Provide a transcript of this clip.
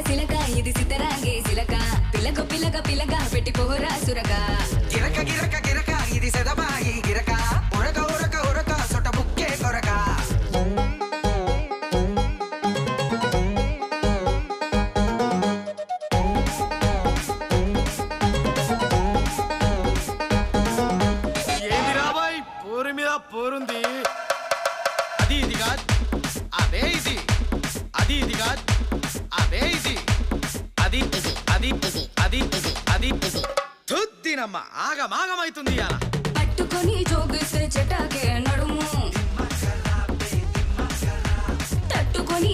సిలక ఇది సితరాగే సిలక పిలక పిలక పిలక పెట్టి పోరా సురక గిరక గిరక గిరక ఇది సెదబాయి గిరక ఉరక ఉరక ఉరక సొట బుక్కే కొరక ఏంది రాబాయ్ పోరు మీద పోరుంది అది ఇది కాదు అదే ఇది అది ఇది కాదు అదే ఇది అది అది అది అది తుద్దినమ్మ ఆగమాగమైతుంది అలా పట్టుకొని జోగిస్తే చెటాకే నడుము తట్టుకొని